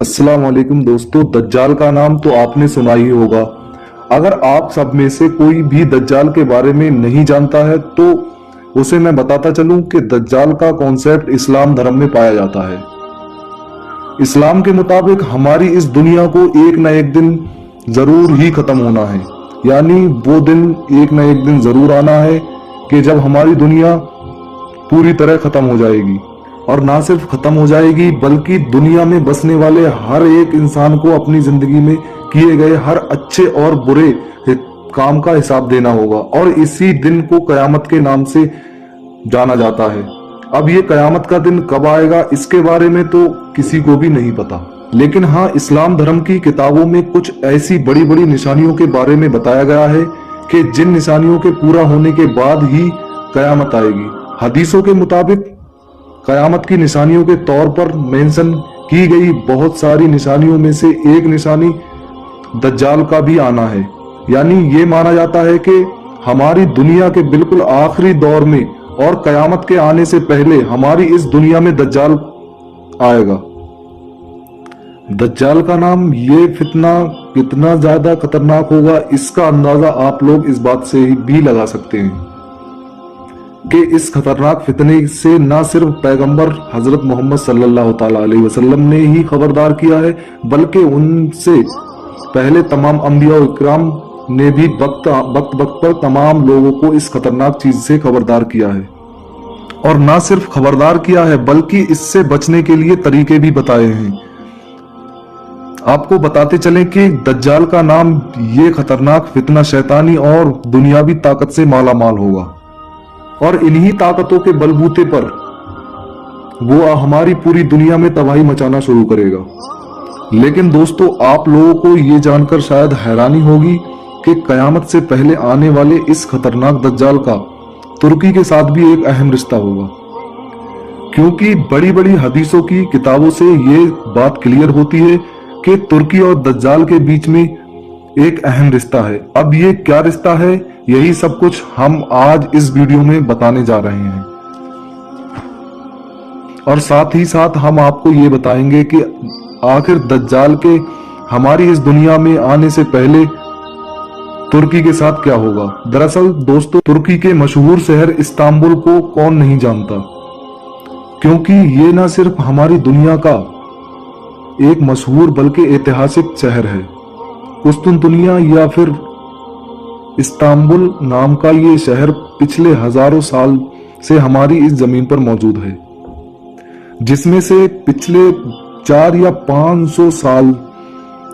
अस्सलाम वालेकुम दोस्तों, दज्जाल का नाम तो आपने सुना ही होगा। अगर आप सब में से कोई भी दज्जाल के बारे में नहीं जानता है तो उसे मैं बताता चलूं कि दज्जाल का कॉन्सेप्ट इस्लाम धर्म में पाया जाता है। इस्लाम के मुताबिक हमारी इस दुनिया को एक न एक दिन जरूर ही खत्म होना है, यानी वो दिन एक न एक दिन जरूर आना है कि जब हमारी दुनिया पूरी तरह खत्म हो जाएगी। और ना सिर्फ खत्म हो जाएगी बल्कि दुनिया में बसने वाले हर एक इंसान को अपनी जिंदगी में किए गए हर अच्छे और बुरे काम का हिसाब देना होगा, और इसी दिन को कयामत के नाम से जाना जाता है। अब ये कयामत का दिन कब आएगा इसके बारे में तो किसी को भी नहीं पता, लेकिन हाँ, इस्लाम धर्म की किताबों में कुछ ऐसी बड़ी बड़ी निशानियों के बारे में बताया गया है कि जिन निशानियों के पूरा होने के बाद ही कयामत आएगी। हदीसों के मुताबिक कयामत की निशानियों के तौर पर मेंशन की गई बहुत सारी निशानियों में से एक निशानी दज्जाल का भी आना है। यानी ये माना जाता है कि हमारी दुनिया के बिल्कुल आखिरी दौर में और कयामत के आने से पहले हमारी इस दुनिया में दज्जाल आएगा। दज्जाल का नाम, ये फितना कितना ज्यादा खतरनाक होगा इसका अंदाजा आप लोग इस बात से भी लगा सकते हैं कि इस खतरनाक फितने से न सिर्फ पैगंबर हजरत मोहम्मद सल्लल्लाहु ताला अलैहि वसल्लम ने ही खबरदार किया है, बल्कि उनसे पहले तमाम अंबिया और इकराम ने भी वक्त पर तमाम लोगों को इस खतरनाक चीज से खबरदार किया है। और ना सिर्फ खबरदार किया है बल्कि इससे बचने के लिए तरीके भी बताए हैं। आपको बताते चलें कि दज्जाल का नाम, ये खतरनाक फितना शैतानी और दुनियावी ताकत से माला माल होगा, और इन्हीं ताकतों के बलबूते पर वो हमारी पूरी दुनिया में तबाही मचाना शुरू करेगा। लेकिन दोस्तों, आप लोगों को ये जानकर शायद हैरानी होगी कि कयामत से पहले आने वाले इस खतरनाक दज्जाल का तुर्की के साथ भी एक अहम रिश्ता होगा, क्योंकि बड़ी बड़ी हदीसों की किताबों से ये बात क्लियर होती है कि तुर्की और दज्जाल के बीच में एक अहम रिश्ता है। अब ये क्या रिश्ता है, यही सब कुछ हम आज इस वीडियो में बताने जा रहे हैं। और साथ ही साथ हम आपको ये बताएंगे कि आखिर दज्जाल के हमारी इस दुनिया में आने से पहले तुर्की के साथ क्या होगा। दरअसल दोस्तों, तुर्की के मशहूर शहर इस्तांबुल को कौन नहीं जानता, क्योंकि ये ना सिर्फ हमारी दुनिया का एक मशहूर बल्कि ऐतिहासिक शहर है। कुस्तुनतुनिया या फिर इस्तांबुल नाम का ये शहर पिछले हजारों साल से हमारी इस जमीन पर मौजूद है, जिसमें से पिछले 4 या 500 साल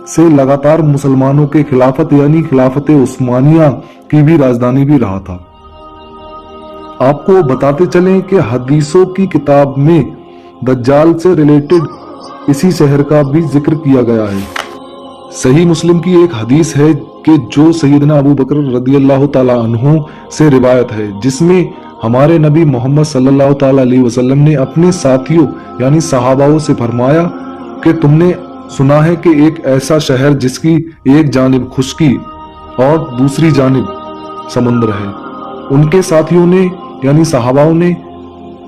से लगातार मुसलमानों के खिलाफत यानी खिलाफत उस्मानिया की भी राजधानी भी रहा था। आपको बताते चलें कि हदीसों की किताब में दज्जाल से रिलेटेड इसी शहर का भी जिक्र किया गया है। सही मुस्लिम की एक हदीस है कि जो सैयदना अबू बकर रदियल्लाहु ताला अन्हु से रिवायत है, जिसमें हमारे नबी मोहम्मद सल्लल्लाहु ताला अलैहि वसल्लम ने अपने साथियों यानी सहाबाओं से फरमाया कि तुमने सुना है कि एक ऐसा शहर जिसकी एक जानिब खुश्की और दूसरी जानिब समुद्र है। उनके साथियों ने यानी सहाबाओं ने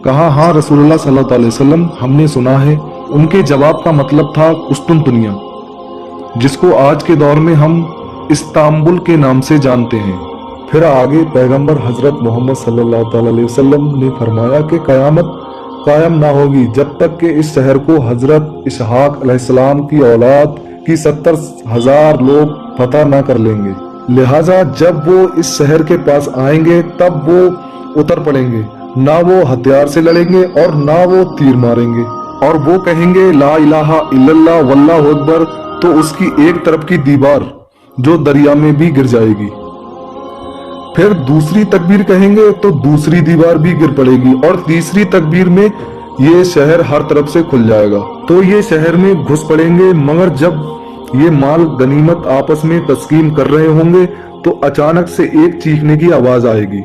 कहा, हाँ रसूलुल्लाह सल्लल्लाहु अलैहि वसल्लम, हमने सुना है। उनके जवाब का मतलब था कुस्तुनतुनिया, जिसको आज के दौर में हम इस्तांबुल के नाम से जानते हैं। फिर आगे पैगंबर हजरत मोहम्मद सल्लल्लाहु अलैहि वसल्लम ने फरमाया कि कयामत कायम ना होगी जब तक कि इस शहर को हजरत इसहाक अलैहिस्सलाम की औलाद की 70,000 लोग फतह ना कर लेंगे। लिहाजा जब वो इस शहर के पास आएंगे तब वो उतर पड़ेंगे, ना वो हथियार से लड़ेंगे और ना वो तीर मारेंगे, और वो कहेंगे ला इलाहा इल्लल्लाह वल्लाहु अकबर, तो उसकी एक तरफ की दीवार जो दरिया में भी गिर जाएगी। फिर दूसरी तकबीर कहेंगे तो दूसरी दीवार भी गिर पड़ेगी, और तीसरी तकबीर में ये शहर हर तरफ से खुल जाएगा, तो ये शहर में घुस पड़ेंगे। मगर जब ये माल गनीमत आपस में तस्कीम कर रहे होंगे तो अचानक से एक चीखने की आवाज आएगी,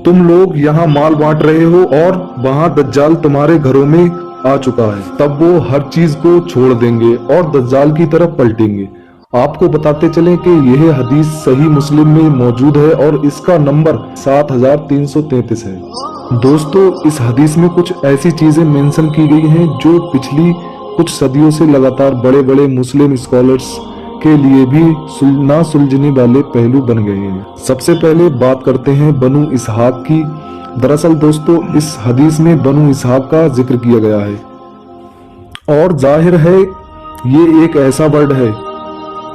तुम लोग यहाँ माल बांट रहे हो और वहां दज्जाल तुम्हारे घरों में आ चुका है। तब वो हर चीज को छोड़ देंगे और दज्जाल की तरफ पलटेंगे। आपको बताते चलें कि यह हदीस सही मुस्लिम में मौजूद है और इसका नंबर 7333 है। दोस्तों, इस हदीस में कुछ ऐसी चीजें मेंशन की गई हैं जो पिछली कुछ सदियों से लगातार बड़े बड़े मुस्लिम स्कॉलर्स के लिए भी ना सुलझने वाले पहलू बन गए हैं। सबसे पहले बात करते हैं बनु इसहाक की। दरअसल दोस्तों इस हदीस में बनु इसहाक का जिक्र किया गया है और जाहिर है ये एक ऐसा वर्ड है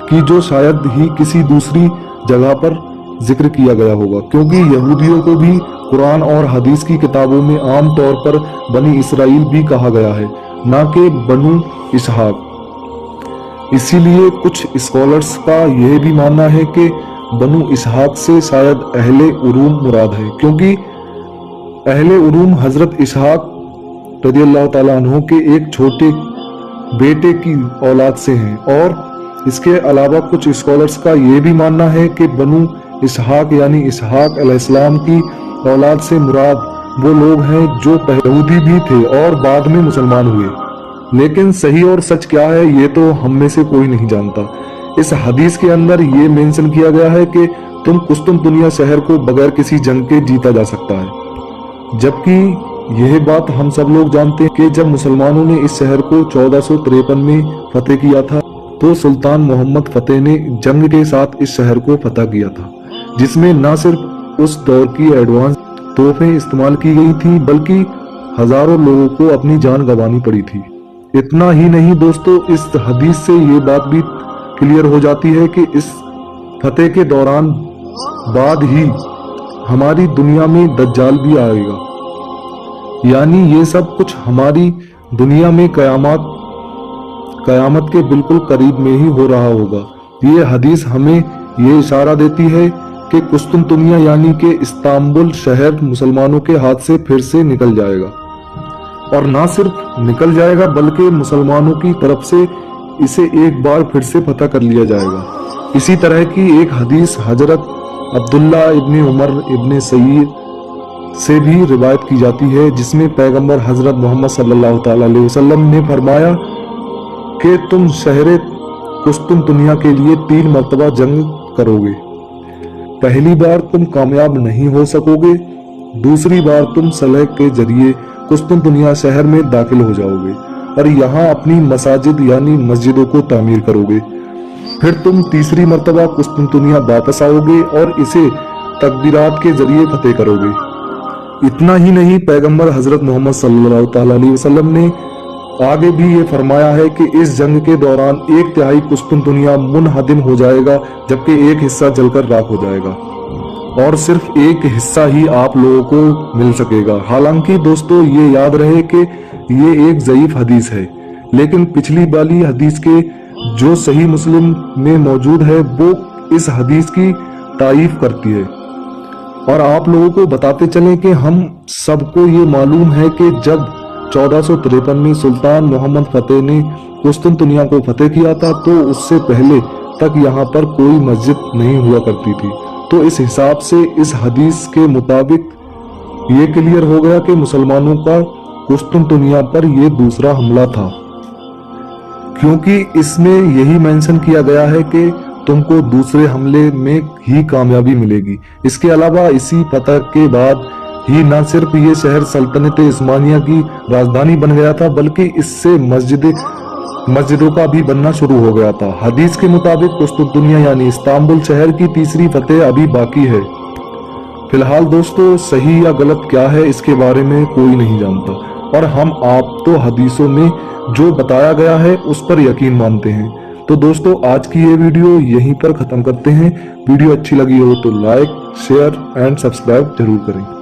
कि जो शायद ही किसी दूसरी जगह पर जिक्र किया गया होगा, क्योंकि यहूदियों को भी कुरान और हदीस की किताबों में आम तौर पर बनी इसराइल भी कहा गया है, ना कि बनु इसहाक। इसीलिए कुछ स्कॉलर्स का यह भी मानना है कि बनु इसहाक से शायद अहले उरूम मुराद है, क्योंकि अहले उरूम हजरत इसहाक रज़ियल्लाहु ताला अन्हु के एक छोटे बेटे की औलाद से हैं। और इसके अलावा कुछ स्कॉलर्स का यह भी मानना है कि बनु इसहाक यानी इसहाक अलैहिस्सलाम की औलाद से मुराद वो लोग हैं जो यहूदी भी थे और बाद में मुसलमान हुए। लेकिन सही और सच क्या है ये तो हम में से कोई नहीं जानता। इस हदीस के अंदर ये मेंशन किया गया है कि तुम कुस्तुनतुनिया शहर को बगैर किसी जंग के जीता जा सकता है, जबकि यह बात हम सब लोग जानते हैं कि जब मुसलमानों ने इस शहर को 1453 में फतेह किया था तो सुल्तान मोहम्मद फतेह ने जंग के साथ इस शहर को फतह किया था, जिसमें न सिर्फ उस दौर की एडवांस तोहफें इस्तेमाल की गई थी बल्कि हजारों लोगों को अपनी जान गंवानी पड़ी थी। इतना ही नहीं दोस्तों, इस हदीस से ये बात भी क्लियर हो जाती है कि इस फतेह के दौरान बाद ही हमारी दुनिया में दज्जाल भी आएगा, यानी ये सब कुछ हमारी दुनिया में कयामत के बिल्कुल करीब में ही हो रहा होगा। ये हदीस हमें ये इशारा देती है कि कुस्तुनतुनिया यानी कि इस्तांबुल शहर मुसलमानों के हाथ से फिर से निकल जाएगा, और ना सिर्फ निकल जाएगा बल्कि मुसलमानों की तरफ से इसे एक बार फिर से फतह कर लिया जाएगा। इसी तरह की एक हदीस हजरत अब्दुल्ला इब्ने उमर इब्ने सईद से भी रिवायत की जाती है, जिसमें पैगंबर हजरत मोहम्मद सल्लल्लाहु ताला अलैहि वसल्लम ने फरमाया कि तुम शहर कुस्तुनतुनिया के लिए 3 मरतबा जंग करोगे। पहली बार तुम कामयाब नहीं हो सकोगे, दूसरी बार तुम सलह के जरिए कुस्तुनतुनिया शहर में दाखिल हो जाओगे और यहाँ अपनी मसाजिद यानी मस्जिदों को तामीर करोगे। फिर तुम तीसरी मरतबा कुस्तुनतुनिया वापस आओगे और इसे तकबीरात के जरिए फतेह करोगे। इतना ही नहीं, पैगंबर हजरत मोहम्मद सल्लल्लाहु ताला अलैहि वसल्लम ने आगे भी ये फरमाया है कि इस जंग के दौरान 1/3 कुस्तुनतुनिया मुनहदिम हो जाएगा, जबकि एक हिस्सा जलकर राख हो जाएगा और सिर्फ एक हिस्सा ही आप लोगों को मिल सकेगा। हालांकि दोस्तों ये याद रहे कि ये एक ज़ईफ हदीस है, लेकिन पिछली वाली हदीस के जो सही मुस्लिम में मौजूद है वो इस हदीस की तारीफ करती है। और आप लोगों को बताते चलें कि हम सबको ये मालूम है कि जब 1453 में सुल्तान मोहम्मद फतेह ने कुस्तुनतुनिया को फतेह किया था तो उससे पहले तक यहाँ पर कोई मस्जिद नहीं हुआ करती थी। तो इस हिसाब से इस हदीस के मुताबिक ये क्लियर हो गया कि मुसलमानों का कुस्तुनतुनिया पर ये दूसरा हमला था, क्योंकि इसमें यही मेंशन किया गया है कि तुमको दूसरे हमले में ही कामयाबी मिलेगी। इसके अलावा इसी फतह के बाद ही न सिर्फ ये शहर सल्तनत उस्मानिया की राजधानी बन गया था बल्कि इससे मस्जिदों का भी बनना शुरू हो गया था। हदीस के मुताबिक कुस्तुनतुनिया यानी इस्तांबुल शहर की तीसरी फतेह अभी बाकी है। फिलहाल दोस्तों सही या गलत क्या है इसके बारे में कोई नहीं जानता, और हम आप तो हदीसों में जो बताया गया है उस पर यकीन मानते हैं। तो दोस्तों आज की ये वीडियो यहीं पर खत्म करते हैं। वीडियो अच्छी लगी हो तो लाइक, शेयर एंड सब्सक्राइब जरूर करें।